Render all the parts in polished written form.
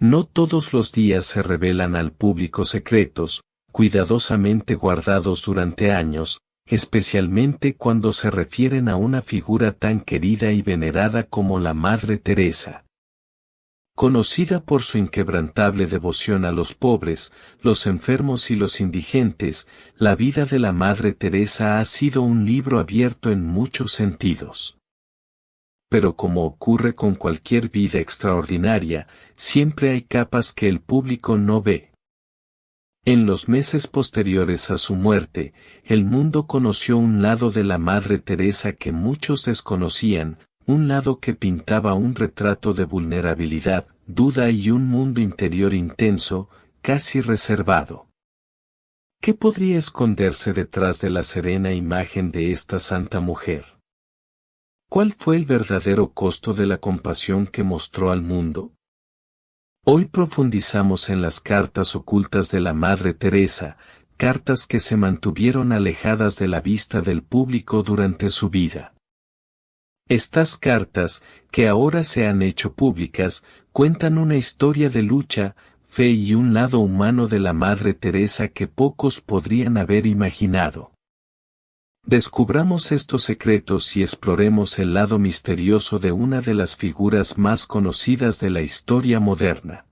No todos los días se revelan al público secretos, cuidadosamente guardados durante años, especialmente cuando se refieren a una figura tan querida y venerada como la Madre Teresa. Conocida por su inquebrantable devoción a los pobres, los enfermos y los indigentes, la vida de la Madre Teresa ha sido un libro abierto en muchos sentidos. Pero como ocurre con cualquier vida extraordinaria, siempre hay capas que el público no ve. En los meses posteriores a su muerte, el mundo conoció un lado de la Madre Teresa que muchos desconocían, un lado que pintaba un retrato de vulnerabilidad, duda y un mundo interior intenso, casi reservado. ¿Qué podría esconderse detrás de la serena imagen de esta santa mujer? ¿Cuál fue el verdadero costo de la compasión que mostró al mundo? Hoy profundizamos en las cartas ocultas de la Madre Teresa, cartas que se mantuvieron alejadas de la vista del público durante su vida. Estas cartas, que ahora se han hecho públicas, cuentan una historia de lucha, fe y un lado humano de la Madre Teresa que pocos podrían haber imaginado. Descubramos estos secretos y exploremos el lado misterioso de una de las figuras más conocidas de la historia moderna.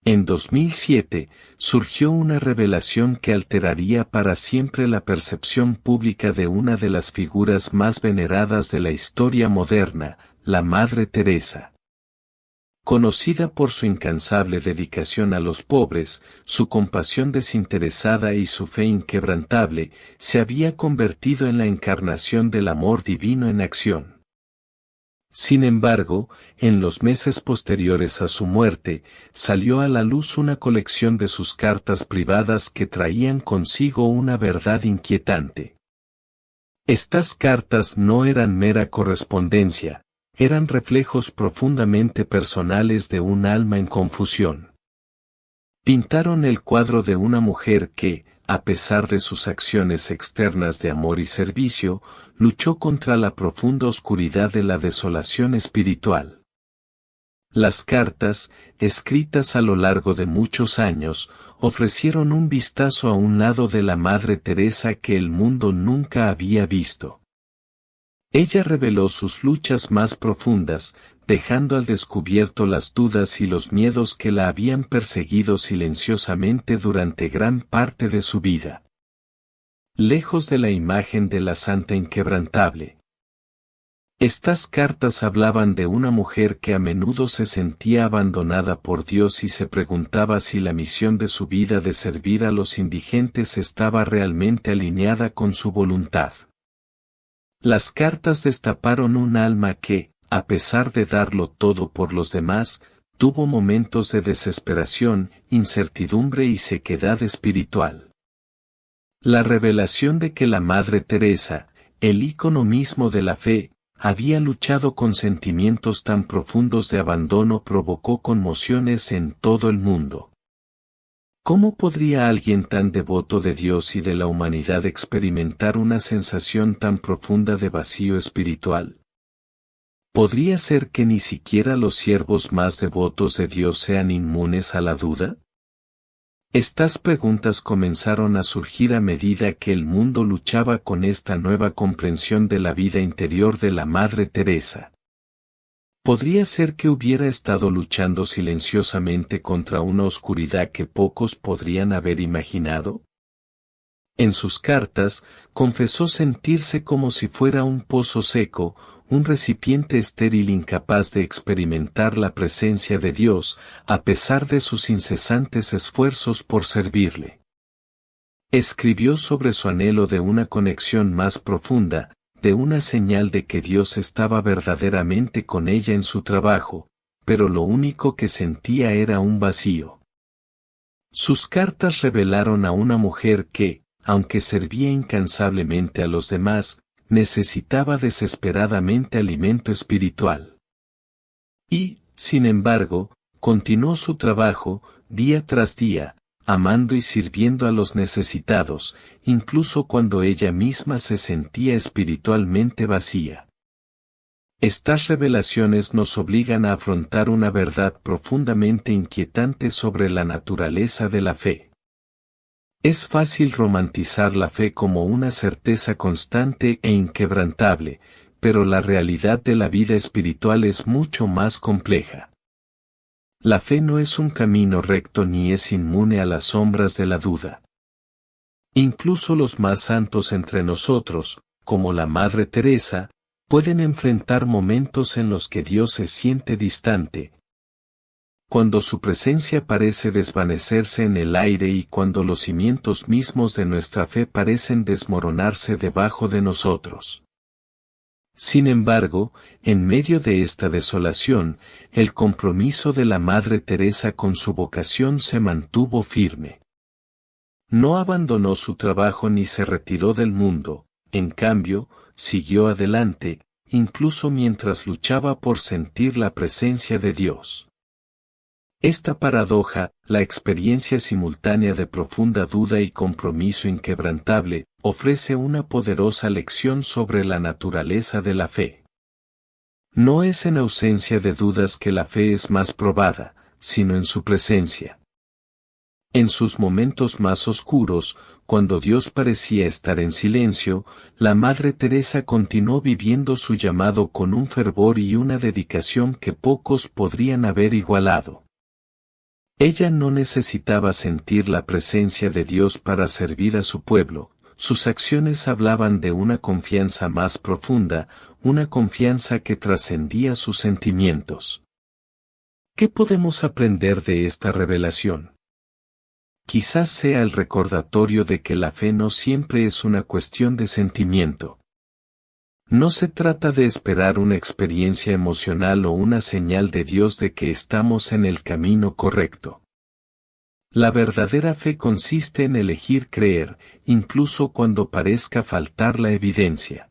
En 2007, surgió una revelación que alteraría para siempre la percepción pública de una de las figuras más veneradas de la historia moderna, la Madre Teresa. Conocida por su incansable dedicación a los pobres, su compasión desinteresada y su fe inquebrantable, se había convertido en la encarnación del amor divino en acción. Sin embargo, en los meses posteriores a su muerte, salió a la luz una colección de sus cartas privadas que traían consigo una verdad inquietante. Estas cartas no eran mera correspondencia, eran reflejos profundamente personales de un alma en confusión. Pintaron el cuadro de una mujer que, a pesar de sus acciones externas de amor y servicio, luchó contra la profunda oscuridad de la desolación espiritual. Las cartas, escritas a lo largo de muchos años, ofrecieron un vistazo a un lado de la Madre Teresa que el mundo nunca había visto. Ella reveló sus luchas más profundas, dejando al descubierto las dudas y los miedos que la habían perseguido silenciosamente durante gran parte de su vida. Lejos de la imagen de la Santa Inquebrantable. Estas cartas hablaban de una mujer que a menudo se sentía abandonada por Dios y se preguntaba si la misión de su vida de servir a los indigentes estaba realmente alineada con su voluntad. Las cartas destaparon un alma que, a pesar de darlo todo por los demás, tuvo momentos de desesperación, incertidumbre y sequedad espiritual. La revelación de que la Madre Teresa, el ícono mismo de la fe, había luchado con sentimientos tan profundos de abandono provocó conmociones en todo el mundo. ¿Cómo podría alguien tan devoto de Dios y de la humanidad experimentar una sensación tan profunda de vacío espiritual? ¿Podría ser que ni siquiera los siervos más devotos de Dios sean inmunes a la duda? Estas preguntas comenzaron a surgir a medida que el mundo luchaba con esta nueva comprensión de la vida interior de la Madre Teresa. ¿Podría ser que hubiera estado luchando silenciosamente contra una oscuridad que pocos podrían haber imaginado? En sus cartas, confesó sentirse como si fuera un pozo seco, un recipiente estéril incapaz de experimentar la presencia de Dios, a pesar de sus incesantes esfuerzos por servirle. Escribió sobre su anhelo de una conexión más profunda, de una señal de que Dios estaba verdaderamente con ella en su trabajo, pero lo único que sentía era un vacío. Sus cartas revelaron a una mujer que, aunque servía incansablemente a los demás, necesitaba desesperadamente alimento espiritual. Y, sin embargo, continuó su trabajo, día tras día, amando y sirviendo a los necesitados, incluso cuando ella misma se sentía espiritualmente vacía. Estas revelaciones nos obligan a afrontar una verdad profundamente inquietante sobre la naturaleza de la fe. Es fácil romantizar la fe como una certeza constante e inquebrantable, pero la realidad de la vida espiritual es mucho más compleja. La fe no es un camino recto ni es inmune a las sombras de la duda. Incluso los más santos entre nosotros, como la Madre Teresa, pueden enfrentar momentos en los que Dios se siente distante, cuando su presencia parece desvanecerse en el aire y cuando los cimientos mismos de nuestra fe parecen desmoronarse debajo de nosotros. Sin embargo, en medio de esta desolación, el compromiso de la Madre Teresa con su vocación se mantuvo firme. No abandonó su trabajo ni se retiró del mundo, en cambio, siguió adelante, incluso mientras luchaba por sentir la presencia de Dios. Esta paradoja, la experiencia simultánea de profunda duda y compromiso inquebrantable, ofrece una poderosa lección sobre la naturaleza de la fe. No es en ausencia de dudas que la fe es más probada, sino en su presencia. En sus momentos más oscuros, cuando Dios parecía estar en silencio, la Madre Teresa continuó viviendo su llamado con un fervor y una dedicación que pocos podrían haber igualado. Ella no necesitaba sentir la presencia de Dios para servir a su pueblo, sus acciones hablaban de una confianza más profunda, una confianza que trascendía sus sentimientos. ¿Qué podemos aprender de esta revelación? Quizás sea el recordatorio de que la fe no siempre es una cuestión de sentimiento. No se trata de esperar una experiencia emocional o una señal de Dios de que estamos en el camino correcto. La verdadera fe consiste en elegir creer, incluso cuando parezca faltar la evidencia.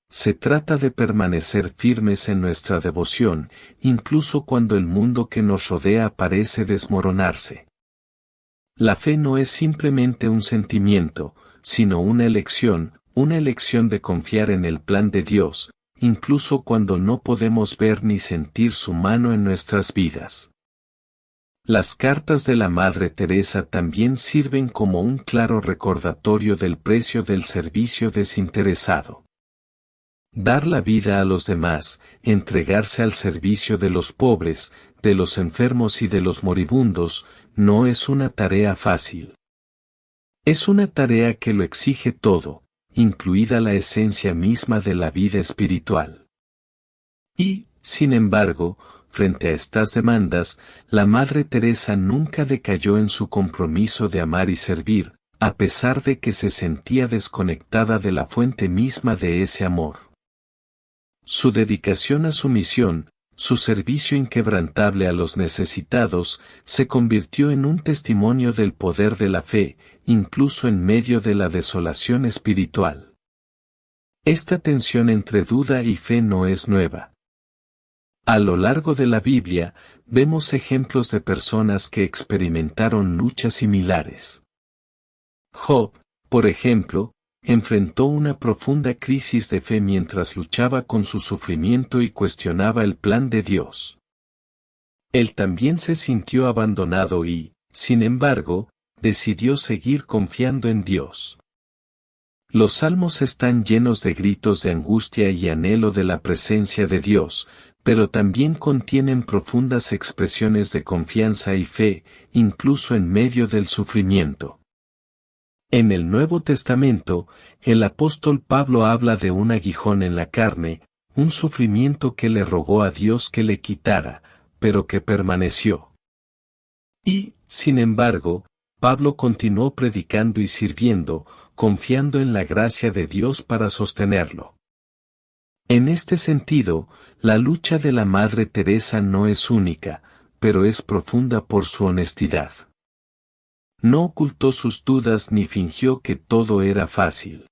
Se trata de permanecer firmes en nuestra devoción, incluso cuando el mundo que nos rodea parece desmoronarse. La fe no es simplemente un sentimiento, sino una elección de confiar en el plan de Dios, incluso cuando no podemos ver ni sentir su mano en nuestras vidas. Las cartas de la Madre Teresa también sirven como un claro recordatorio del precio del servicio desinteresado. Dar la vida a los demás, entregarse al servicio de los pobres, de los enfermos y de los moribundos, no es una tarea fácil. Es una tarea que lo exige todo, incluida la esencia misma de la vida espiritual. Y, sin embargo, frente a estas demandas, la Madre Teresa nunca decayó en su compromiso de amar y servir, a pesar de que se sentía desconectada de la fuente misma de ese amor. Su dedicación a su misión, su servicio inquebrantable a los necesitados, se convirtió en un testimonio del poder de la fe, incluso en medio de la desolación espiritual. Esta tensión entre duda y fe no es nueva. A lo largo de la Biblia, vemos ejemplos de personas que experimentaron luchas similares. Job, por ejemplo, enfrentó una profunda crisis de fe mientras luchaba con su sufrimiento y cuestionaba el plan de Dios. Él también se sintió abandonado y, sin embargo, decidió seguir confiando en Dios. Los salmos están llenos de gritos de angustia y anhelo de la presencia de Dios, pero también contienen profundas expresiones de confianza y fe, incluso en medio del sufrimiento. En el Nuevo Testamento, el apóstol Pablo habla de un aguijón en la carne, un sufrimiento que le rogó a Dios que le quitara, pero que permaneció. Y, sin embargo, Pablo continuó predicando y sirviendo, confiando en la gracia de Dios para sostenerlo. En este sentido, la lucha de la Madre Teresa no es única, pero es profunda por su honestidad. No ocultó sus dudas ni fingió que todo era fácil.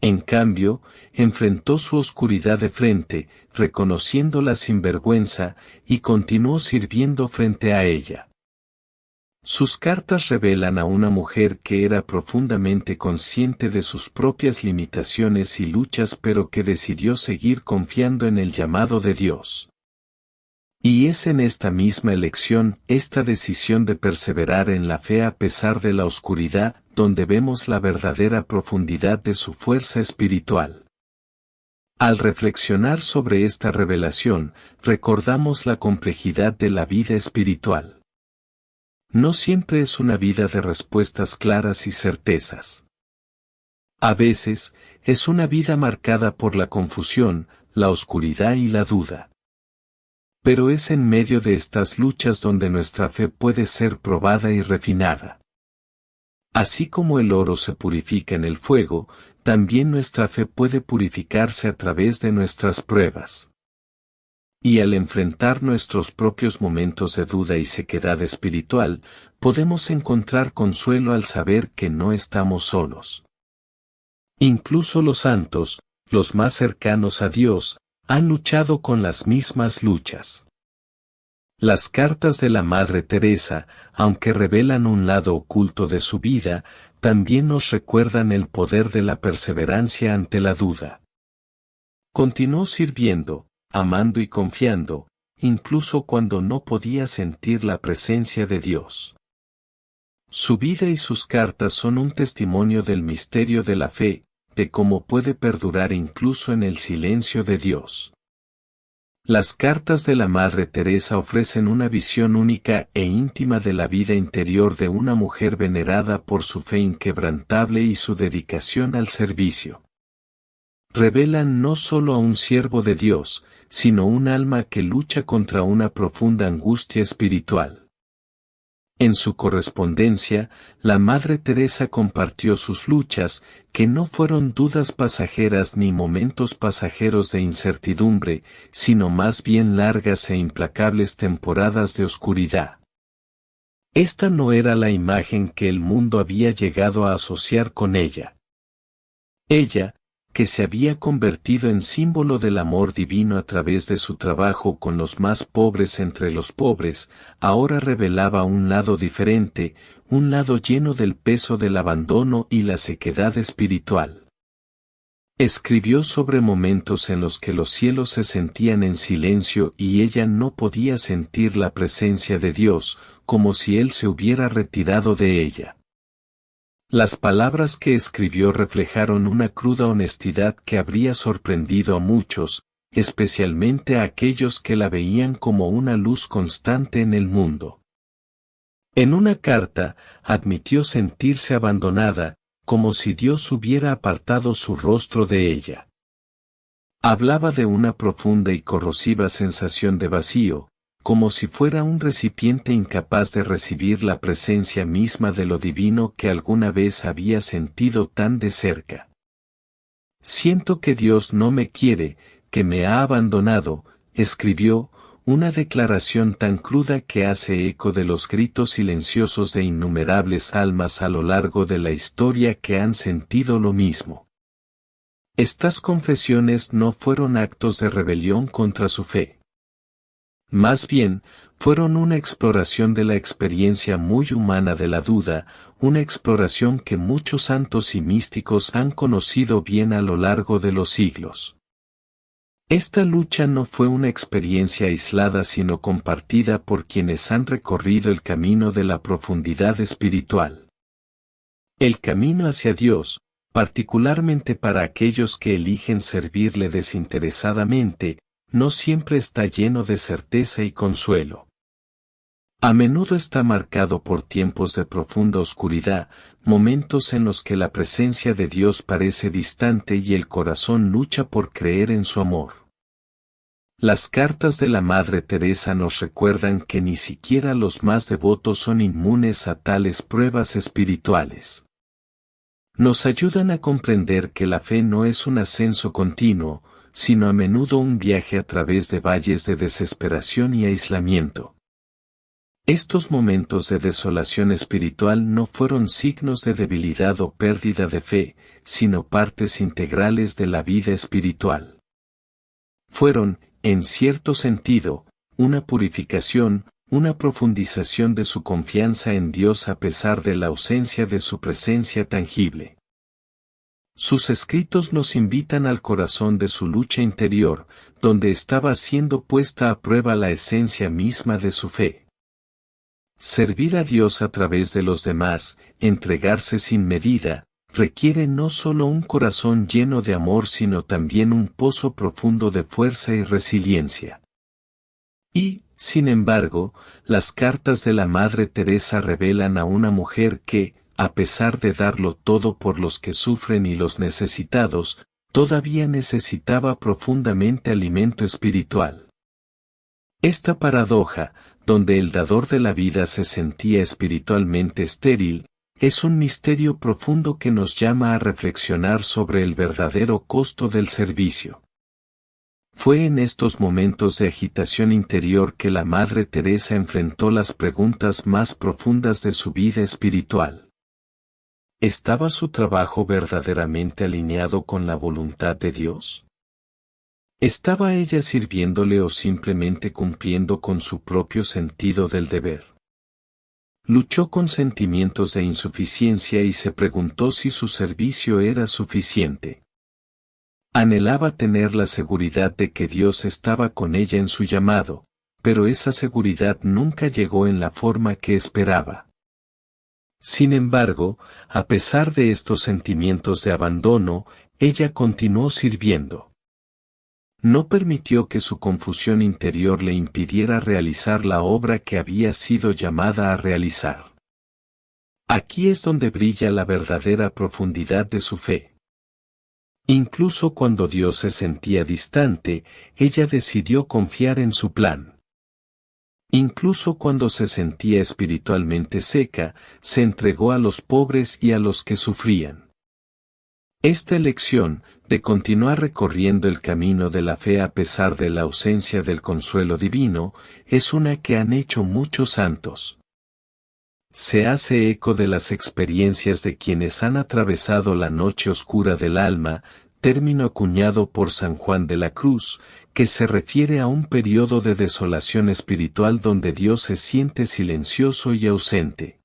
En cambio, enfrentó su oscuridad de frente, reconociéndola sin vergüenza, y continuó sirviendo frente a ella. Sus cartas revelan a una mujer que era profundamente consciente de sus propias limitaciones y luchas, pero que decidió seguir confiando en el llamado de Dios. Y es en esta misma elección, esta decisión de perseverar en la fe a pesar de la oscuridad, donde vemos la verdadera profundidad de su fuerza espiritual. Al reflexionar sobre esta revelación, recordamos la complejidad de la vida espiritual. No siempre es una vida de respuestas claras y certezas. A veces, es una vida marcada por la confusión, la oscuridad y la duda. Pero es en medio de estas luchas donde nuestra fe puede ser probada y refinada. Así como el oro se purifica en el fuego, también nuestra fe puede purificarse a través de nuestras pruebas. Y al enfrentar nuestros propios momentos de duda y sequedad espiritual, podemos encontrar consuelo al saber que no estamos solos. Incluso los santos, los más cercanos a Dios, han luchado con las mismas luchas. Las cartas de la Madre Teresa, aunque revelan un lado oculto de su vida, también nos recuerdan el poder de la perseverancia ante la duda. Continuó sirviendo, amando y confiando, incluso cuando no podía sentir la presencia de Dios. Su vida y sus cartas son un testimonio del misterio de la fe, de cómo puede perdurar incluso en el silencio de Dios. Las cartas de la Madre Teresa ofrecen una visión única e íntima de la vida interior de una mujer venerada por su fe inquebrantable y su dedicación al servicio. Revelan no solo a un siervo de Dios, sino un alma que lucha contra una profunda angustia espiritual. En su correspondencia, la Madre Teresa compartió sus luchas, que no fueron dudas pasajeras ni momentos pasajeros de incertidumbre, sino más bien largas e implacables temporadas de oscuridad. Esta no era la imagen que el mundo había llegado a asociar con ella. Ella, que se había convertido en símbolo del amor divino a través de su trabajo con los más pobres entre los pobres, ahora revelaba un lado diferente, un lado lleno del peso del abandono y la sequedad espiritual. Escribió sobre momentos en los que los cielos se sentían en silencio y ella no podía sentir la presencia de Dios, como si Él se hubiera retirado de ella. Las palabras que escribió reflejaron una cruda honestidad que habría sorprendido a muchos, especialmente a aquellos que la veían como una luz constante en el mundo. En una carta, admitió sentirse abandonada, como si Dios hubiera apartado su rostro de ella. Hablaba de una profunda y corrosiva sensación de vacío, como si fuera un recipiente incapaz de recibir la presencia misma de lo divino que alguna vez había sentido tan de cerca. Siento que Dios no me quiere, que me ha abandonado, escribió, una declaración tan cruda que hace eco de los gritos silenciosos de innumerables almas a lo largo de la historia que han sentido lo mismo. Estas confesiones no fueron actos de rebelión contra su fe. Más bien, fueron una exploración de la experiencia muy humana de la duda, una exploración que muchos santos y místicos han conocido bien a lo largo de los siglos. Esta lucha no fue una experiencia aislada sino compartida por quienes han recorrido el camino de la profundidad espiritual. El camino hacia Dios, particularmente para aquellos que eligen servirle desinteresadamente, no siempre está lleno de certeza y consuelo. A menudo está marcado por tiempos de profunda oscuridad, momentos en los que la presencia de Dios parece distante y el corazón lucha por creer en su amor. Las cartas de la Madre Teresa nos recuerdan que ni siquiera los más devotos son inmunes a tales pruebas espirituales. Nos ayudan a comprender que la fe no es un ascenso continuo, sino a menudo un viaje a través de valles de desesperación y aislamiento. Estos momentos de desolación espiritual no fueron signos de debilidad o pérdida de fe, sino partes integrales de la vida espiritual. Fueron, en cierto sentido, una purificación, una profundización de su confianza en Dios a pesar de la ausencia de su presencia tangible. Sus escritos nos invitan al corazón de su lucha interior, donde estaba siendo puesta a prueba la esencia misma de su fe. Servir a Dios a través de los demás, entregarse sin medida, requiere no solo un corazón lleno de amor sino también un pozo profundo de fuerza y resiliencia. Y, sin embargo, las cartas de la Madre Teresa revelan a una mujer que, a pesar de darlo todo por los que sufren y los necesitados, todavía necesitaba profundamente alimento espiritual. Esta paradoja, donde el dador de la vida se sentía espiritualmente estéril, es un misterio profundo que nos llama a reflexionar sobre el verdadero costo del servicio. Fue en estos momentos de agitación interior que la Madre Teresa enfrentó las preguntas más profundas de su vida espiritual. ¿Estaba su trabajo verdaderamente alineado con la voluntad de Dios? ¿Estaba ella sirviéndole o simplemente cumpliendo con su propio sentido del deber? Luchó con sentimientos de insuficiencia y se preguntó si su servicio era suficiente. Anhelaba tener la seguridad de que Dios estaba con ella en su llamado, pero esa seguridad nunca llegó en la forma que esperaba. Sin embargo, a pesar de estos sentimientos de abandono, ella continuó sirviendo. No permitió que su confusión interior le impidiera realizar la obra que había sido llamada a realizar. Aquí es donde brilla la verdadera profundidad de su fe. Incluso cuando Dios se sentía distante, ella decidió confiar en su plan. Incluso cuando se sentía espiritualmente seca, se entregó a los pobres y a los que sufrían. Esta elección, de continuar recorriendo el camino de la fe a pesar de la ausencia del consuelo divino, es una que han hecho muchos santos. Se hace eco de las experiencias de quienes han atravesado la noche oscura del alma, término acuñado por San Juan de la Cruz, que se refiere a un periodo de desolación espiritual donde Dios se siente silencioso y ausente.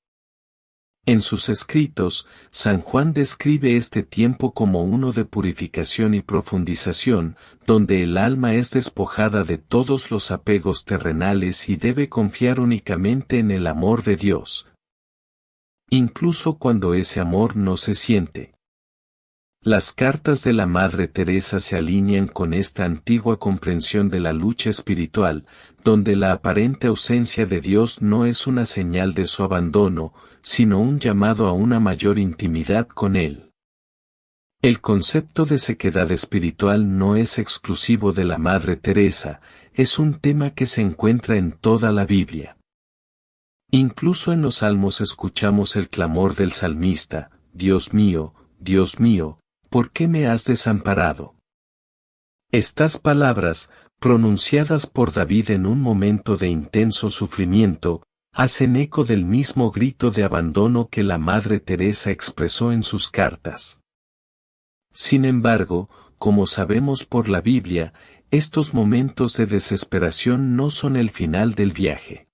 En sus escritos, San Juan describe este tiempo como uno de purificación y profundización, donde el alma es despojada de todos los apegos terrenales y debe confiar únicamente en el amor de Dios. Incluso cuando ese amor no se siente. Las cartas de la Madre Teresa se alinean con esta antigua comprensión de la lucha espiritual, donde la aparente ausencia de Dios no es una señal de su abandono, sino un llamado a una mayor intimidad con Él. El concepto de sequedad espiritual no es exclusivo de la Madre Teresa, es un tema que se encuentra en toda la Biblia. Incluso en los Salmos escuchamos el clamor del salmista: Dios mío, ¿por qué me has desamparado? Estas palabras, pronunciadas por David en un momento de intenso sufrimiento, hacen eco del mismo grito de abandono que la Madre Teresa expresó en sus cartas. Sin embargo, como sabemos por la Biblia, estos momentos de desesperación no son el final del viaje.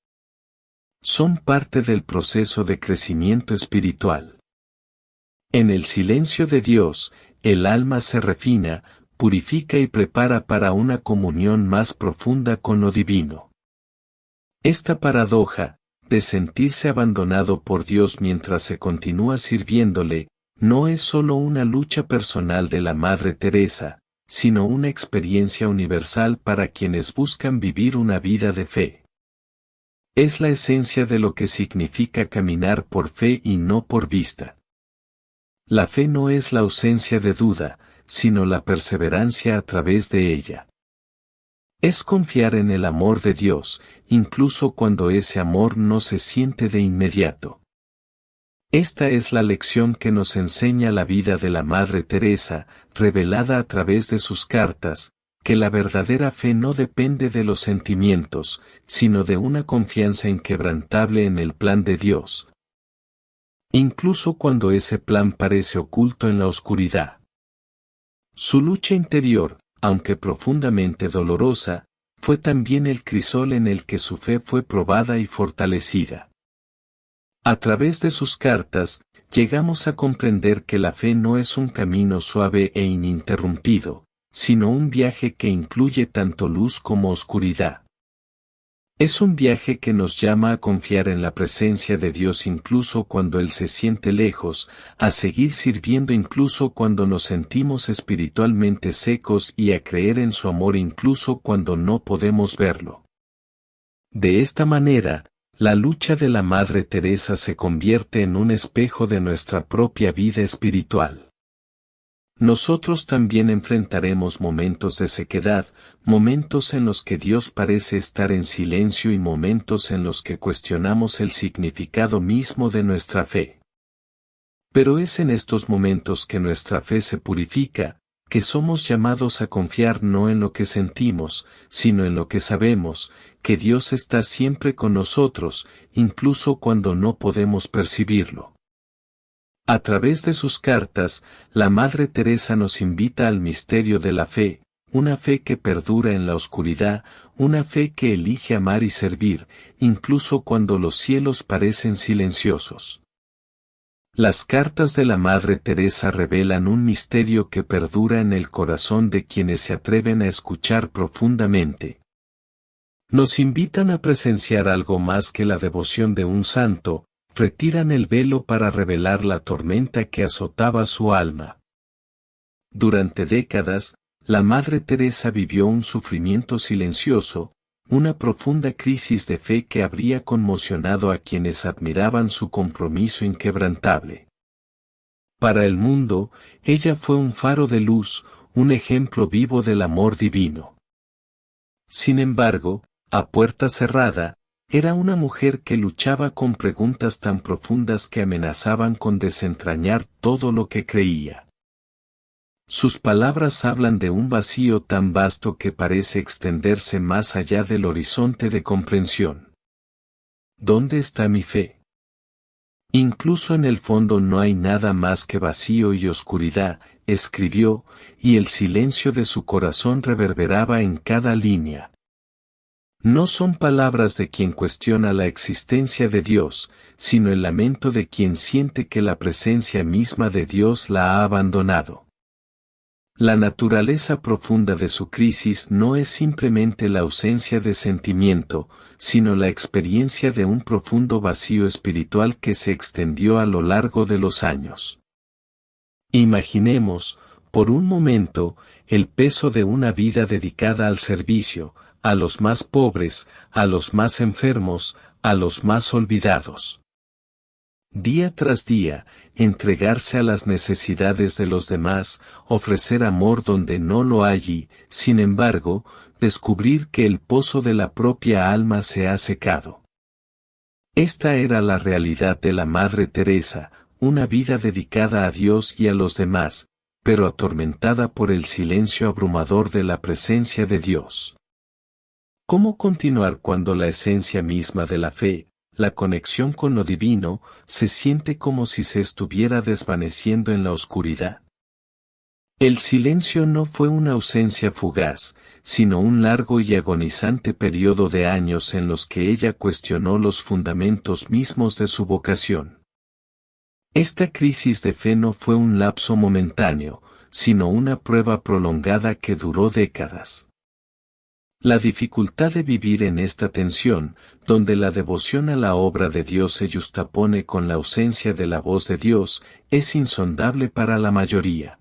Son parte del proceso de crecimiento espiritual. En el silencio de Dios, el alma se refina, purifica y prepara para una comunión más profunda con lo divino. Esta paradoja, de sentirse abandonado por Dios mientras se continúa sirviéndole, no es solo una lucha personal de la Madre Teresa, sino una experiencia universal para quienes buscan vivir una vida de fe. Es la esencia de lo que significa caminar por fe y no por vista. La fe no es la ausencia de duda, sino la perseverancia a través de ella. Es confiar en el amor de Dios, incluso cuando ese amor no se siente de inmediato. Esta es la lección que nos enseña la vida de la Madre Teresa, revelada a través de sus cartas, que la verdadera fe no depende de los sentimientos, sino de una confianza inquebrantable en el plan de Dios. Incluso cuando ese plan parece oculto en la oscuridad. Su lucha interior, aunque profundamente dolorosa, fue también el crisol en el que su fe fue probada y fortalecida. A través de sus cartas, llegamos a comprender que la fe no es un camino suave e ininterrumpido, sino un viaje que incluye tanto luz como oscuridad. Es un viaje que nos llama a confiar en la presencia de Dios incluso cuando Él se siente lejos, a seguir sirviendo incluso cuando nos sentimos espiritualmente secos y a creer en su amor incluso cuando no podemos verlo. De esta manera, la lucha de la Madre Teresa se convierte en un espejo de nuestra propia vida espiritual. Nosotros también enfrentaremos momentos de sequedad, momentos en los que Dios parece estar en silencio y momentos en los que cuestionamos el significado mismo de nuestra fe. Pero es en estos momentos que nuestra fe se purifica, que somos llamados a confiar no en lo que sentimos, sino en lo que sabemos, que Dios está siempre con nosotros, incluso cuando no podemos percibirlo. A través de sus cartas, la Madre Teresa nos invita al misterio de la fe, una fe que perdura en la oscuridad, una fe que elige amar y servir, incluso cuando los cielos parecen silenciosos. Las cartas de la Madre Teresa revelan un misterio que perdura en el corazón de quienes se atreven a escuchar profundamente. Nos invitan a presenciar algo más que la devoción de un santo, retiran el velo para revelar la tormenta que azotaba su alma. Durante décadas, la Madre Teresa vivió un sufrimiento silencioso, una profunda crisis de fe que habría conmocionado a quienes admiraban su compromiso inquebrantable. Para el mundo, ella fue un faro de luz, un ejemplo vivo del amor divino. Sin embargo, a puerta cerrada, era una mujer que luchaba con preguntas tan profundas que amenazaban con desentrañar todo lo que creía. Sus palabras hablan de un vacío tan vasto que parece extenderse más allá del horizonte de comprensión. ¿Dónde está mi fe? Incluso en el fondo no hay nada más que vacío y oscuridad, escribió, y el silencio de su corazón reverberaba en cada línea. No son palabras de quien cuestiona la existencia de Dios, sino el lamento de quien siente que la presencia misma de Dios la ha abandonado. La naturaleza profunda de su crisis no es simplemente la ausencia de sentimiento, sino la experiencia de un profundo vacío espiritual que se extendió a lo largo de los años. Imaginemos, por un momento, el peso de una vida dedicada al servicio, a los más pobres, a los más enfermos, a los más olvidados. Día tras día, entregarse a las necesidades de los demás, ofrecer amor donde no lo hay y, sin embargo, descubrir que el pozo de la propia alma se ha secado. Esta era la realidad de la Madre Teresa, una vida dedicada a Dios y a los demás, pero atormentada por el silencio abrumador de la presencia de Dios. ¿Cómo continuar cuando la esencia misma de la fe, la conexión con lo divino, se siente como si se estuviera desvaneciendo en la oscuridad? El silencio no fue una ausencia fugaz, sino un largo y agonizante periodo de años en los que ella cuestionó los fundamentos mismos de su vocación. Esta crisis de fe no fue un lapso momentáneo, sino una prueba prolongada que duró décadas. La dificultad de vivir en esta tensión, donde la devoción a la obra de Dios se justapone con la ausencia de la voz de Dios, es insondable para la mayoría.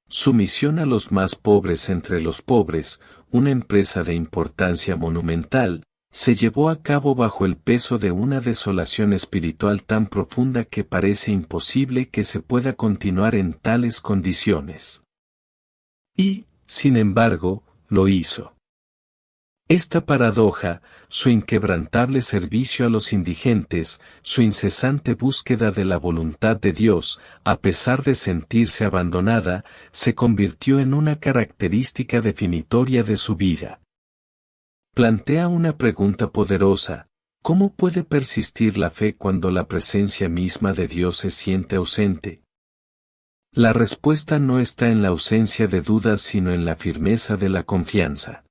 Su misión a los más pobres entre los pobres, una empresa de importancia monumental, se llevó a cabo bajo el peso de una desolación espiritual tan profunda que parece imposible que se pueda continuar en tales condiciones. Y, sin embargo, lo hizo. Esta paradoja, su inquebrantable servicio a los indigentes, su incesante búsqueda de la voluntad de Dios, a pesar de sentirse abandonada, se convirtió en una característica definitoria de su vida. Plantea una pregunta poderosa: ¿cómo puede persistir la fe cuando la presencia misma de Dios se siente ausente? La respuesta no está en la ausencia de dudas sino en la firmeza de la confianza.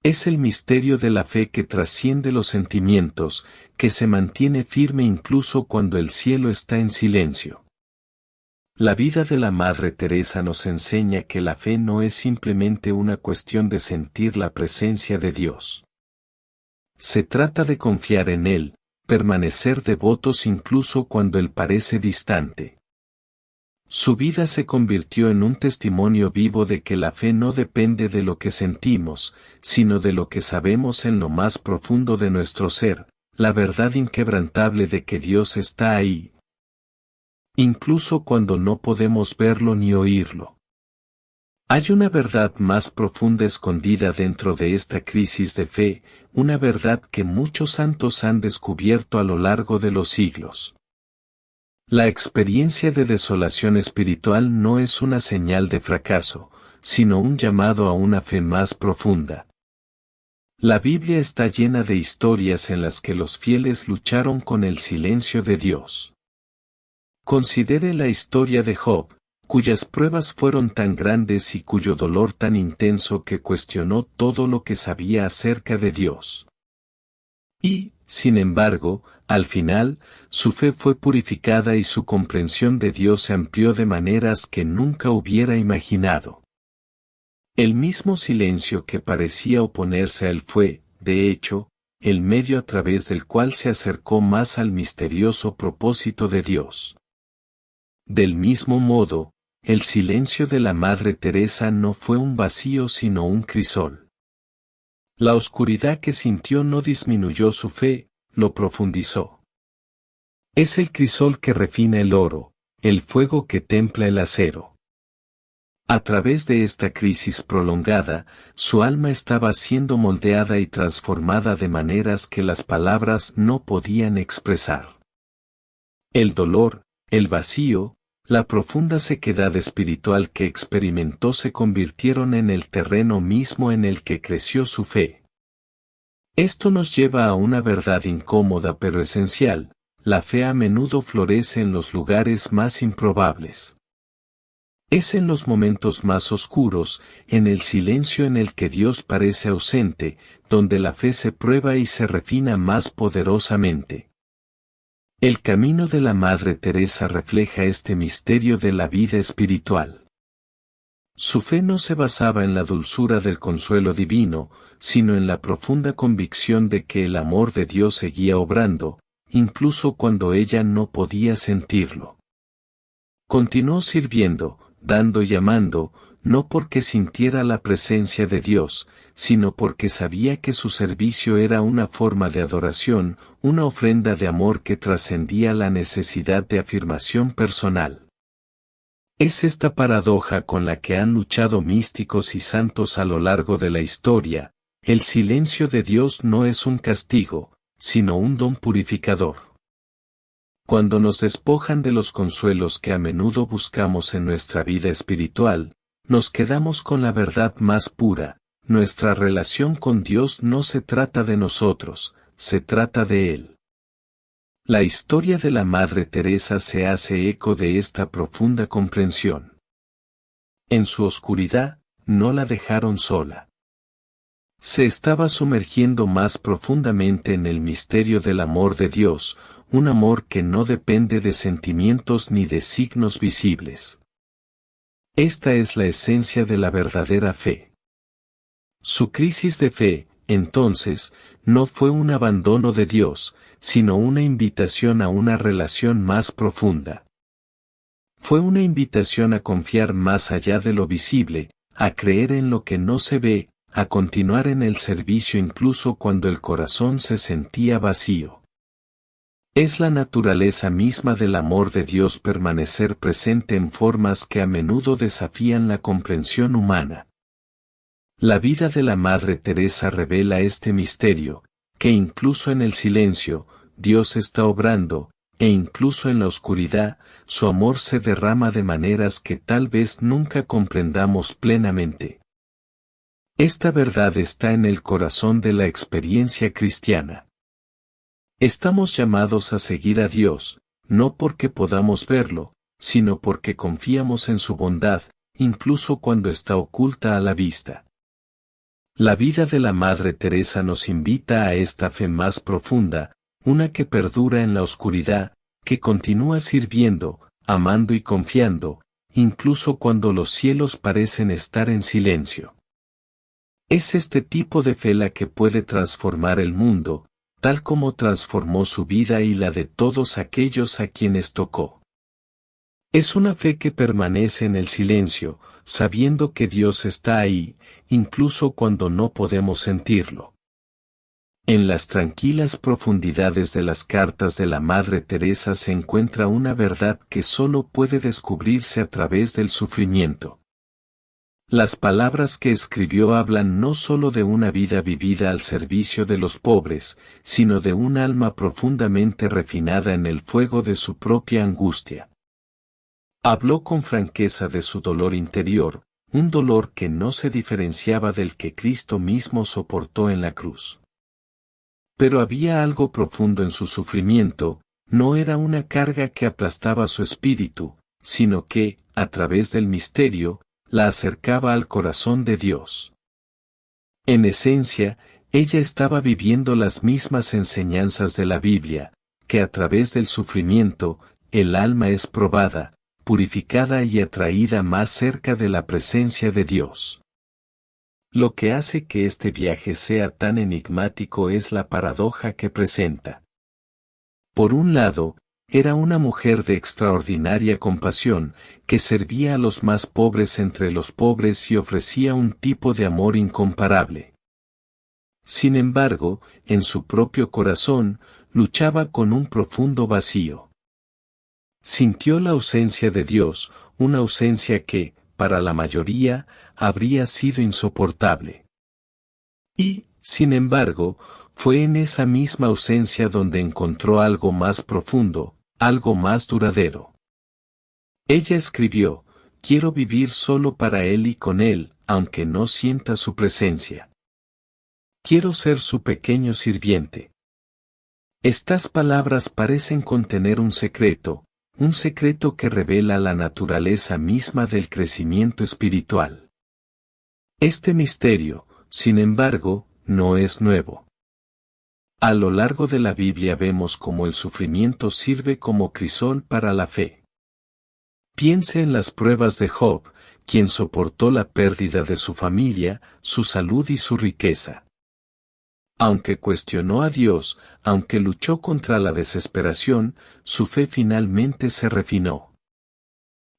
Es el misterio de la fe que trasciende los sentimientos, que se mantiene firme incluso cuando el cielo está en silencio. La vida de la Madre Teresa nos enseña que la fe no es simplemente una cuestión de sentir la presencia de Dios. Se trata de confiar en Él, permanecer devotos incluso cuando Él parece distante. Su vida se convirtió en un testimonio vivo de que la fe no depende de lo que sentimos, sino de lo que sabemos en lo más profundo de nuestro ser, la verdad inquebrantable de que Dios está ahí, incluso cuando no podemos verlo ni oírlo. Hay una verdad más profunda escondida dentro de esta crisis de fe, una verdad que muchos santos han descubierto a lo largo de los siglos. La experiencia de desolación espiritual no es una señal de fracaso, sino un llamado a una fe más profunda. La Biblia está llena de historias en las que los fieles lucharon con el silencio de Dios. Considere la historia de Job, cuyas pruebas fueron tan grandes y cuyo dolor tan intenso que cuestionó todo lo que sabía acerca de Dios. Y, sin embargo, al final, su fe fue purificada y su comprensión de Dios se amplió de maneras que nunca hubiera imaginado. El mismo silencio que parecía oponerse a él fue, de hecho, el medio a través del cual se acercó más al misterioso propósito de Dios. Del mismo modo, el silencio de la Madre Teresa no fue un vacío sino un crisol. La oscuridad que sintió no disminuyó su fe, lo profundizó. Es el crisol que refina el oro, el fuego que templa el acero. A través de esta crisis prolongada, su alma estaba siendo moldeada y transformada de maneras que las palabras no podían expresar. El dolor, el vacío, la profunda sequedad espiritual que experimentó se convirtieron en el terreno mismo en el que creció su fe. Esto nos lleva a una verdad incómoda pero esencial: la fe a menudo florece en los lugares más improbables. Es en los momentos más oscuros, en el silencio en el que Dios parece ausente, donde la fe se prueba y se refina más poderosamente. El camino de la Madre Teresa refleja este misterio de la vida espiritual. Su fe no se basaba en la dulzura del consuelo divino, sino en la profunda convicción de que el amor de Dios seguía obrando, incluso cuando ella no podía sentirlo. Continuó sirviendo, dando y amando, no porque sintiera la presencia de Dios, sino porque sabía que su servicio era una forma de adoración, una ofrenda de amor que trascendía la necesidad de afirmación personal. Es esta paradoja con la que han luchado místicos y santos a lo largo de la historia: el silencio de Dios no es un castigo, sino un don purificador. Cuando nos despojan de los consuelos que a menudo buscamos en nuestra vida espiritual, nos quedamos con la verdad más pura: nuestra relación con Dios no se trata de nosotros, se trata de Él. La historia de la Madre Teresa se hace eco de esta profunda comprensión. En su oscuridad, no la dejaron sola. Se estaba sumergiendo más profundamente en el misterio del amor de Dios, un amor que no depende de sentimientos ni de signos visibles. Esta es la esencia de la verdadera fe. Su crisis de fe, entonces, no fue un abandono de Dios, sino una invitación a una relación más profunda. Fue una invitación a confiar más allá de lo visible, a creer en lo que no se ve, a continuar en el servicio incluso cuando el corazón se sentía vacío. Es la naturaleza misma del amor de Dios permanecer presente en formas que a menudo desafían la comprensión humana. La vida de la Madre Teresa revela este misterio, que incluso en el silencio, Dios está obrando, e incluso en la oscuridad, su amor se derrama de maneras que tal vez nunca comprendamos plenamente. Esta verdad está en el corazón de la experiencia cristiana. Estamos llamados a seguir a Dios, no porque podamos verlo, sino porque confiamos en su bondad, incluso cuando está oculta a la vista. La vida de la Madre Teresa nos invita a esta fe más profunda, una que perdura en la oscuridad, que continúa sirviendo, amando y confiando, incluso cuando los cielos parecen estar en silencio. Es este tipo de fe la que puede transformar el mundo, tal como transformó su vida y la de todos aquellos a quienes tocó. Es una fe que permanece en el silencio, sabiendo que Dios está ahí, incluso cuando no podemos sentirlo. En las tranquilas profundidades de las cartas de la Madre Teresa se encuentra una verdad que solo puede descubrirse a través del sufrimiento. Las palabras que escribió hablan no solo de una vida vivida al servicio de los pobres, sino de un alma profundamente refinada en el fuego de su propia angustia. Habló con franqueza de su dolor interior, un dolor que no se diferenciaba del que Cristo mismo soportó en la cruz. Pero había algo profundo en su sufrimiento, no era una carga que aplastaba su espíritu, sino que, a través del misterio, la acercaba al corazón de Dios. En esencia, ella estaba viviendo las mismas enseñanzas de la Biblia, que a través del sufrimiento, el alma es probada, purificada y atraída más cerca de la presencia de Dios. Lo que hace que este viaje sea tan enigmático es la paradoja que presenta. Por un lado, era una mujer de extraordinaria compasión, que servía a los más pobres entre los pobres y ofrecía un tipo de amor incomparable. Sin embargo, en su propio corazón, luchaba con un profundo vacío. Sintió la ausencia de Dios, una ausencia que, para la mayoría, habría sido insoportable. Y, sin embargo, fue en esa misma ausencia donde encontró algo más profundo, algo más duradero. Ella escribió: «Quiero vivir solo para Él y con Él, aunque no sienta su presencia. Quiero ser su pequeño sirviente». Estas palabras parecen contener un secreto que revela la naturaleza misma del crecimiento espiritual. Este misterio, sin embargo, no es nuevo. A lo largo de la Biblia vemos cómo el sufrimiento sirve como crisol para la fe. Piense en las pruebas de Job, quien soportó la pérdida de su familia, su salud y su riqueza. Aunque cuestionó a Dios, aunque luchó contra la desesperación, su fe finalmente se refinó.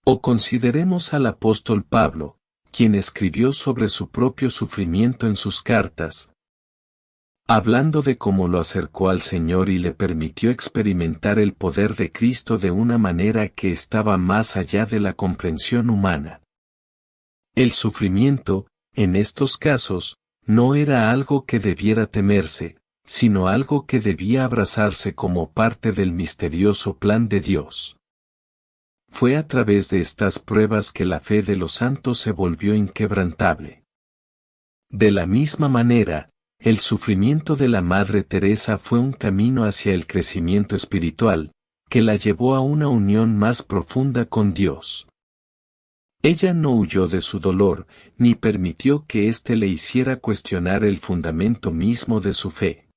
O consideremos al apóstol Pablo, quien escribió sobre su propio sufrimiento en sus cartas, hablando de cómo lo acercó al Señor y le permitió experimentar el poder de Cristo de una manera que estaba más allá de la comprensión humana. El sufrimiento, en estos casos, no era algo que debiera temerse, sino algo que debía abrazarse como parte del misterioso plan de Dios. Fue a través de estas pruebas que la fe de los santos se volvió inquebrantable. De la misma manera, el sufrimiento de la Madre Teresa fue un camino hacia el crecimiento espiritual, que la llevó a una unión más profunda con Dios. Ella no huyó de su dolor, ni permitió que éste le hiciera cuestionar el fundamento mismo de su fe.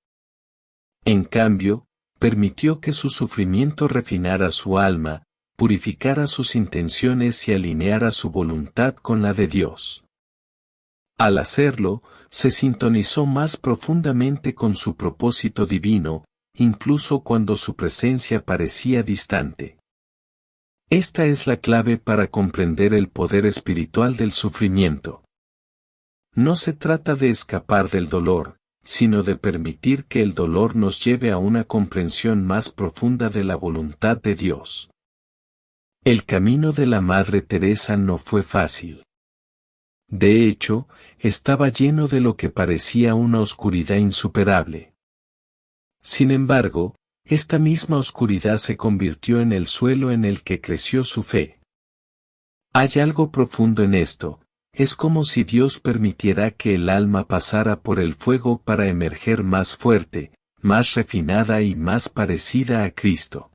En cambio, permitió que su sufrimiento refinara su alma, purificara sus intenciones y alineara su voluntad con la de Dios. Al hacerlo, se sintonizó más profundamente con su propósito divino, incluso cuando su presencia parecía distante. Esta es la clave para comprender el poder espiritual del sufrimiento. No se trata de escapar del dolor, sino de permitir que el dolor nos lleve a una comprensión más profunda de la voluntad de Dios. El camino de la Madre Teresa no fue fácil. De hecho, estaba lleno de lo que parecía una oscuridad insuperable. Sin embargo, esta misma oscuridad se convirtió en el suelo en el que creció su fe. Hay algo profundo en esto, es como si Dios permitiera que el alma pasara por el fuego para emerger más fuerte, más refinada y más parecida a Cristo.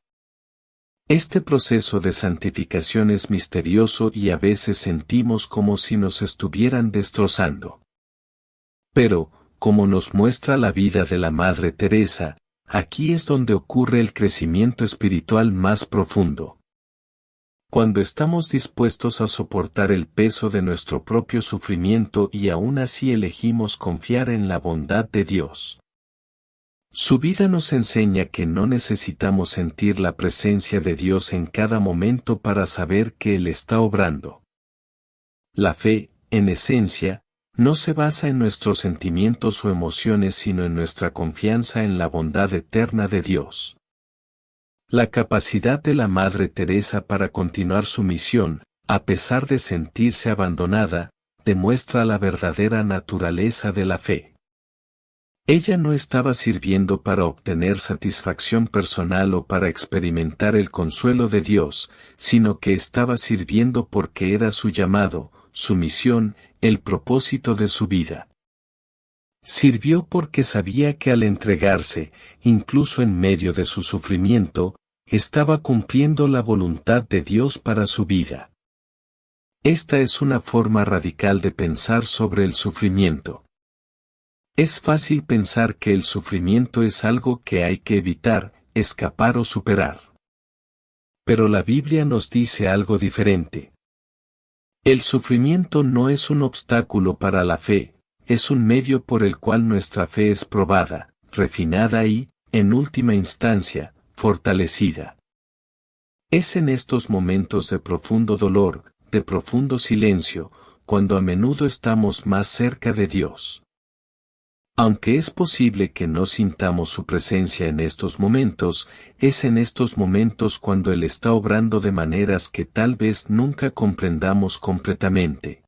Este proceso de santificación es misterioso y a veces sentimos como si nos estuvieran destrozando. Pero, como nos muestra la vida de la Madre Teresa, aquí es donde ocurre el crecimiento espiritual más profundo. Cuando estamos dispuestos a soportar el peso de nuestro propio sufrimiento y aún así elegimos confiar en la bondad de Dios. Su vida nos enseña que no necesitamos sentir la presencia de Dios en cada momento para saber que Él está obrando. La fe, en esencia, no se basa en nuestros sentimientos o emociones sino en nuestra confianza en la bondad eterna de Dios. La capacidad de la Madre Teresa para continuar su misión, a pesar de sentirse abandonada, demuestra la verdadera naturaleza de la fe. Ella no estaba sirviendo para obtener satisfacción personal o para experimentar el consuelo de Dios, sino que estaba sirviendo porque era su llamado, su misión, el propósito de su vida. Sirvió porque sabía que al entregarse, incluso en medio de su sufrimiento, estaba cumpliendo la voluntad de Dios para su vida. Esta es una forma radical de pensar sobre el sufrimiento. Es fácil pensar que el sufrimiento es algo que hay que evitar, escapar o superar. Pero la Biblia nos dice algo diferente. El sufrimiento no es un obstáculo para la fe, es un medio por el cual nuestra fe es probada, refinada y, en última instancia, fortalecida. Es en estos momentos de profundo dolor, de profundo silencio, cuando a menudo estamos más cerca de Dios. Aunque es posible que no sintamos su presencia en estos momentos, es en estos momentos cuando Él está obrando de maneras que tal vez nunca comprendamos completamente.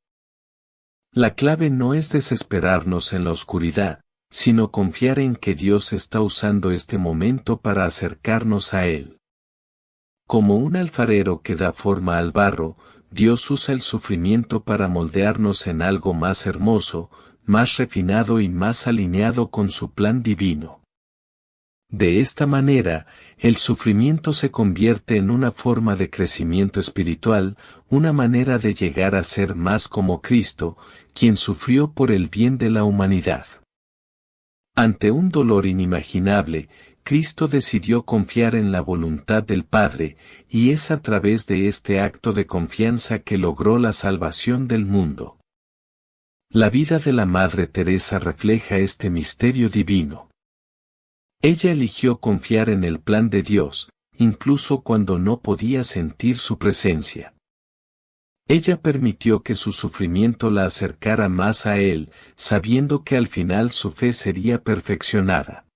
La clave no es desesperarnos en la oscuridad, sino confiar en que Dios está usando este momento para acercarnos a Él. Como un alfarero que da forma al barro, Dios usa el sufrimiento para moldearnos en algo más hermoso, más refinado y más alineado con su plan divino. De esta manera, el sufrimiento se convierte en una forma de crecimiento espiritual, una manera de llegar a ser más como Cristo, quien sufrió por el bien de la humanidad. Ante un dolor inimaginable, Cristo decidió confiar en la voluntad del Padre, y es a través de este acto de confianza que logró la salvación del mundo. La vida de la Madre Teresa refleja este misterio divino. Ella eligió confiar en el plan de Dios, incluso cuando no podía sentir su presencia. Ella permitió que su sufrimiento la acercara más a Él, sabiendo que al final su fe sería perfeccionada.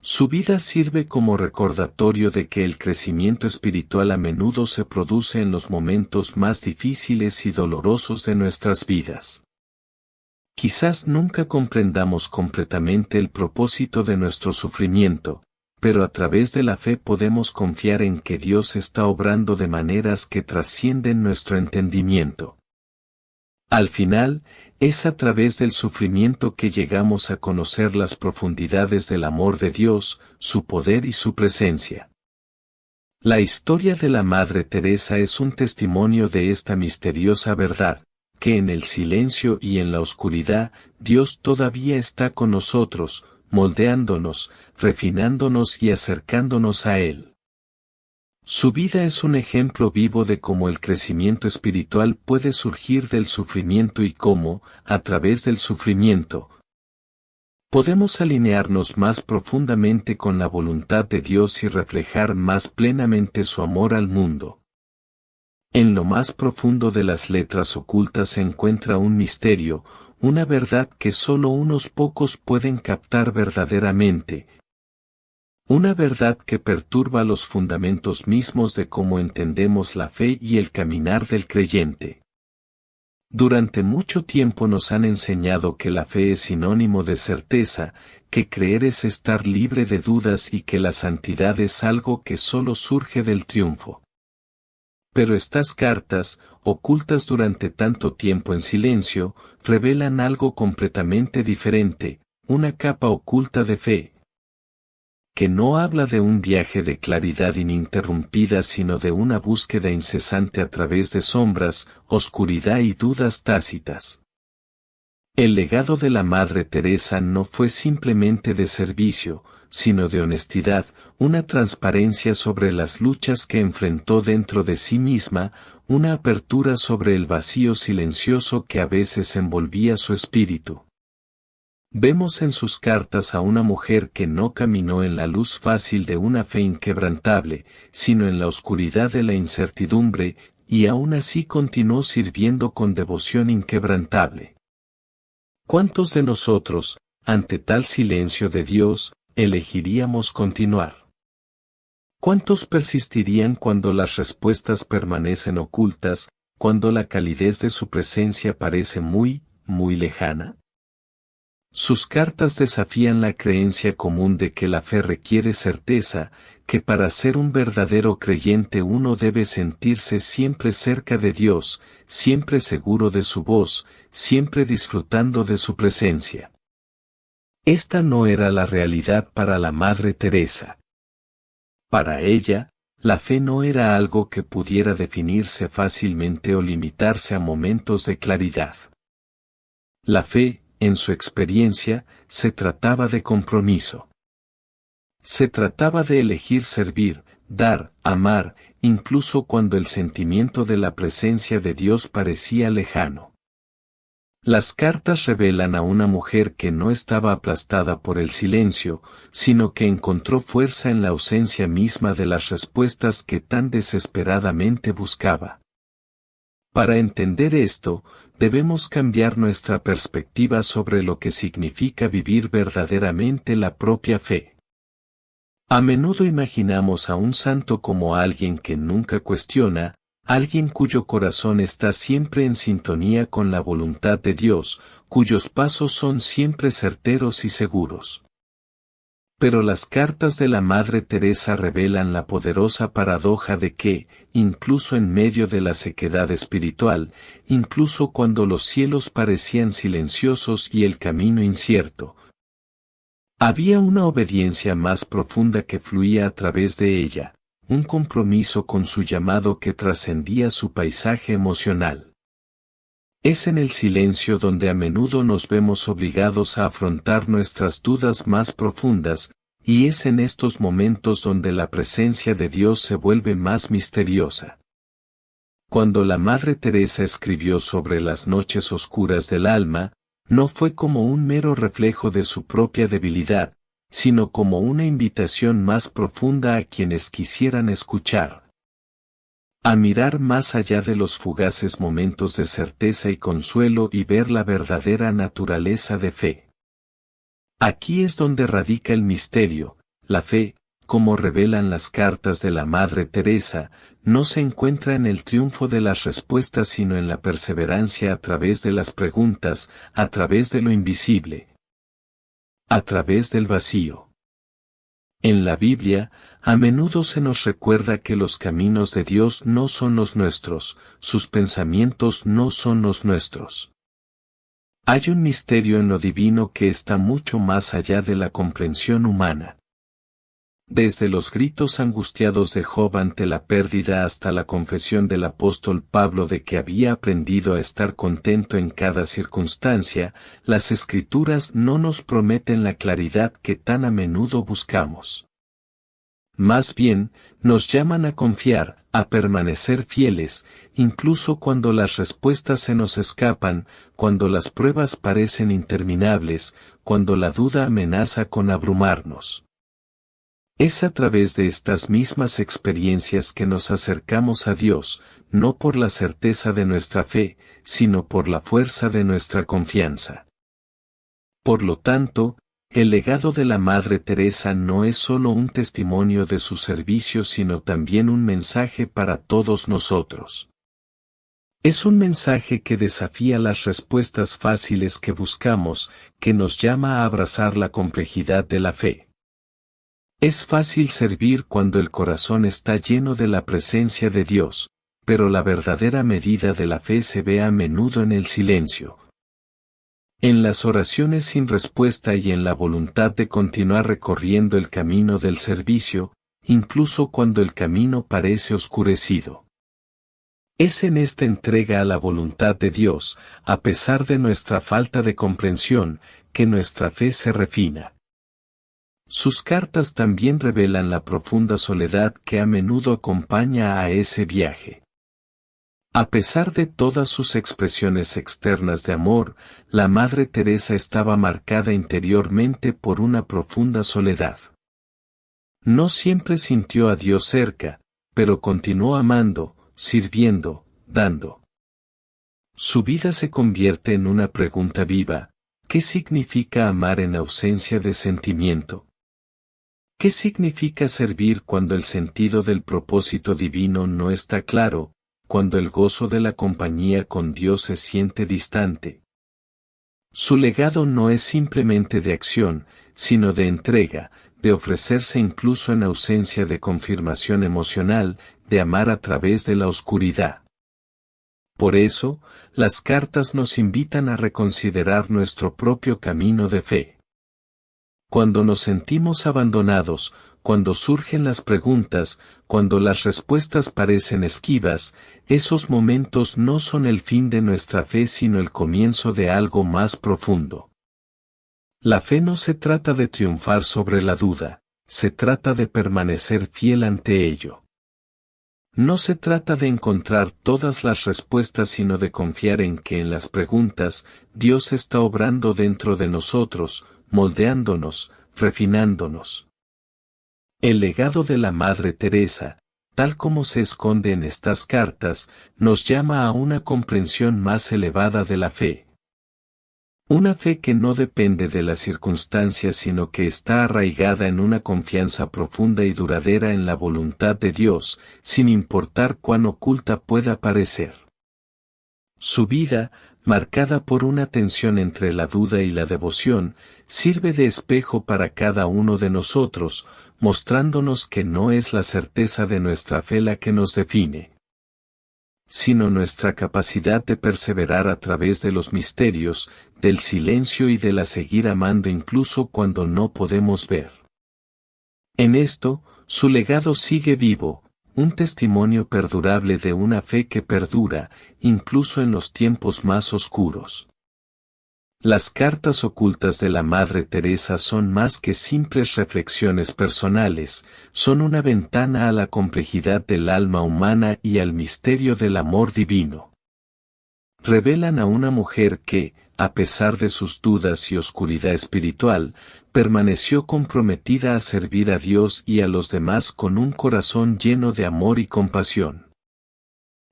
Su vida sirve como recordatorio de que el crecimiento espiritual a menudo se produce en los momentos más difíciles y dolorosos de nuestras vidas. Quizás nunca comprendamos completamente el propósito de nuestro sufrimiento, pero a través de la fe podemos confiar en que Dios está obrando de maneras que trascienden nuestro entendimiento. Al final, es a través del sufrimiento que llegamos a conocer las profundidades del amor de Dios, su poder y su presencia. La historia de la Madre Teresa es un testimonio de esta misteriosa verdad, que en el silencio y en la oscuridad, Dios todavía está con nosotros, moldeándonos, refinándonos y acercándonos a Él. Su vida es un ejemplo vivo de cómo el crecimiento espiritual puede surgir del sufrimiento y cómo, a través del sufrimiento, podemos alinearnos más profundamente con la voluntad de Dios y reflejar más plenamente su amor al mundo. En lo más profundo de las letras ocultas se encuentra un misterio, una verdad que solo unos pocos pueden captar verdaderamente. Una verdad que perturba los fundamentos mismos de cómo entendemos la fe y el caminar del creyente. Durante mucho tiempo nos han enseñado que la fe es sinónimo de certeza, que creer es estar libre de dudas y que la santidad es algo que solo surge del triunfo. Pero estas cartas, ocultas durante tanto tiempo en silencio, revelan algo completamente diferente, una capa oculta de fe, que no habla de un viaje de claridad ininterrumpida sino de una búsqueda incesante a través de sombras, oscuridad y dudas tácitas. El legado de la Madre Teresa no fue simplemente de servicio, sino de honestidad, una transparencia sobre las luchas que enfrentó dentro de sí misma, una apertura sobre el vacío silencioso que a veces envolvía su espíritu. Vemos en sus cartas a una mujer que no caminó en la luz fácil de una fe inquebrantable, sino en la oscuridad de la incertidumbre, y aún así continuó sirviendo con devoción inquebrantable. ¿Cuántos de nosotros, ante tal silencio de Dios, elegiríamos continuar? ¿Cuántos persistirían cuando las respuestas permanecen ocultas, cuando la calidez de su presencia parece muy, muy lejana? Sus cartas desafían la creencia común de que la fe requiere certeza, que para ser un verdadero creyente uno debe sentirse siempre cerca de Dios, siempre seguro de su voz, siempre disfrutando de su presencia. Esta no era la realidad para la Madre Teresa. Para ella, la fe no era algo que pudiera definirse fácilmente o limitarse a momentos de claridad. La fe, en su experiencia, se trataba de compromiso. Se trataba de elegir servir, dar, amar, incluso cuando el sentimiento de la presencia de Dios parecía lejano. Las cartas revelan a una mujer que no estaba aplastada por el silencio, sino que encontró fuerza en la ausencia misma de las respuestas que tan desesperadamente buscaba. Para entender esto, debemos cambiar nuestra perspectiva sobre lo que significa vivir verdaderamente la propia fe. A menudo imaginamos a un santo como alguien que nunca cuestiona, alguien cuyo corazón está siempre en sintonía con la voluntad de Dios, cuyos pasos son siempre certeros y seguros. Pero las cartas de la Madre Teresa revelan la poderosa paradoja de que, incluso en medio de la sequedad espiritual, incluso cuando los cielos parecían silenciosos y el camino incierto, había una obediencia más profunda que fluía a través de ella, un compromiso con su llamado que trascendía su paisaje emocional. Es en el silencio donde a menudo nos vemos obligados a afrontar nuestras dudas más profundas, y es en estos momentos donde la presencia de Dios se vuelve más misteriosa. Cuando la Madre Teresa escribió sobre las noches oscuras del alma, no fue como un mero reflejo de su propia debilidad, sino como una invitación más profunda a quienes quisieran escuchar. A mirar más allá de los fugaces momentos de certeza y consuelo y ver la verdadera naturaleza de fe. Aquí es donde radica el misterio. La fe, como revelan las cartas de la Madre Teresa, no se encuentra en el triunfo de las respuestas sino en la perseverancia a través de las preguntas, a través de lo invisible, a través del vacío. En la Biblia, a menudo se nos recuerda que los caminos de Dios no son los nuestros, sus pensamientos no son los nuestros. Hay un misterio en lo divino que está mucho más allá de la comprensión humana. Desde los gritos angustiados de Job ante la pérdida hasta la confesión del apóstol Pablo de que había aprendido a estar contento en cada circunstancia, las Escrituras no nos prometen la claridad que tan a menudo buscamos. Más bien, nos llaman a confiar, a permanecer fieles, incluso cuando las respuestas se nos escapan, cuando las pruebas parecen interminables, cuando la duda amenaza con abrumarnos. Es a través de estas mismas experiencias que nos acercamos a Dios, no por la certeza de nuestra fe, sino por la fuerza de nuestra confianza. Por lo tanto, el legado de la Madre Teresa no es solo un testimonio de su servicio sino también un mensaje para todos nosotros. Es un mensaje que desafía las respuestas fáciles que buscamos, que nos llama a abrazar la complejidad de la fe. Es fácil servir cuando el corazón está lleno de la presencia de Dios, pero la verdadera medida de la fe se ve a menudo en el silencio. En las oraciones sin respuesta y en la voluntad de continuar recorriendo el camino del servicio, incluso cuando el camino parece oscurecido. Es en esta entrega a la voluntad de Dios, a pesar de nuestra falta de comprensión, que nuestra fe se refina. Sus cartas también revelan la profunda soledad que a menudo acompaña a ese viaje. A pesar de todas sus expresiones externas de amor, la Madre Teresa estaba marcada interiormente por una profunda soledad. No siempre sintió a Dios cerca, pero continuó amando, sirviendo, dando. Su vida se convierte en una pregunta viva: ¿qué significa amar en ausencia de sentimiento? ¿Qué significa servir cuando el sentido del propósito divino no está claro, cuando el gozo de la compañía con Dios se siente distante? Su legado no es simplemente de acción, sino de entrega, de ofrecerse incluso en ausencia de confirmación emocional, de amar a través de la oscuridad. Por eso, las cartas nos invitan a reconsiderar nuestro propio camino de fe. Cuando nos sentimos abandonados, cuando surgen las preguntas, cuando las respuestas parecen esquivas, esos momentos no son el fin de nuestra fe sino el comienzo de algo más profundo. La fe no se trata de triunfar sobre la duda, se trata de permanecer fiel ante ello. No se trata de encontrar todas las respuestas sino de confiar en que en las preguntas, Dios está obrando dentro de nosotros, moldeándonos, refinándonos. El legado de la Madre Teresa, tal como se esconde en estas cartas, nos llama a una comprensión más elevada de la fe. Una fe que no depende de las circunstancias sino que está arraigada en una confianza profunda y duradera en la voluntad de Dios, sin importar cuán oculta pueda parecer. Su vida, marcada por una tensión entre la duda y la devoción, sirve de espejo para cada uno de nosotros, mostrándonos que no es la certeza de nuestra fe la que nos define, sino nuestra capacidad de perseverar a través de los misterios, del silencio y de la seguir amando incluso cuando no podemos ver. En esto, su legado sigue vivo, un testimonio perdurable de una fe que perdura, incluso en los tiempos más oscuros. Las cartas ocultas de la Madre Teresa son más que simples reflexiones personales, son una ventana a la complejidad del alma humana y al misterio del amor divino. Revelan a una mujer que, a pesar de sus dudas y oscuridad espiritual, permaneció comprometida a servir a Dios y a los demás con un corazón lleno de amor y compasión.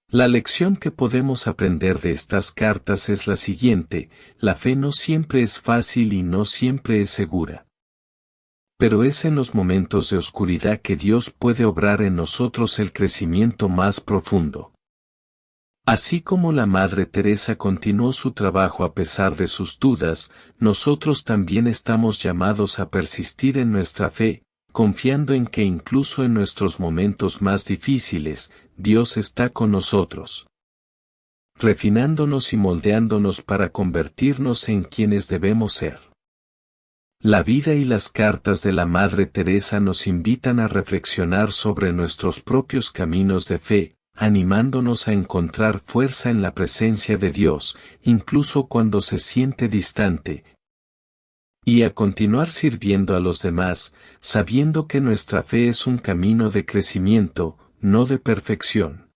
La lección que podemos aprender de estas cartas es la siguiente: la fe no siempre es fácil y no siempre es segura. Pero es en los momentos de oscuridad que Dios puede obrar en nosotros el crecimiento más profundo. Así como la Madre Teresa continuó su trabajo a pesar de sus dudas, nosotros también estamos llamados a persistir en nuestra fe, confiando en que incluso en nuestros momentos más difíciles, Dios está con nosotros, refinándonos y moldeándonos para convertirnos en quienes debemos ser. La vida y las cartas de la Madre Teresa nos invitan a reflexionar sobre nuestros propios caminos de fe, animándonos a encontrar fuerza en la presencia de Dios, incluso cuando se siente distante, y a continuar sirviendo a los demás, sabiendo que nuestra fe es un camino de crecimiento, no de perfección.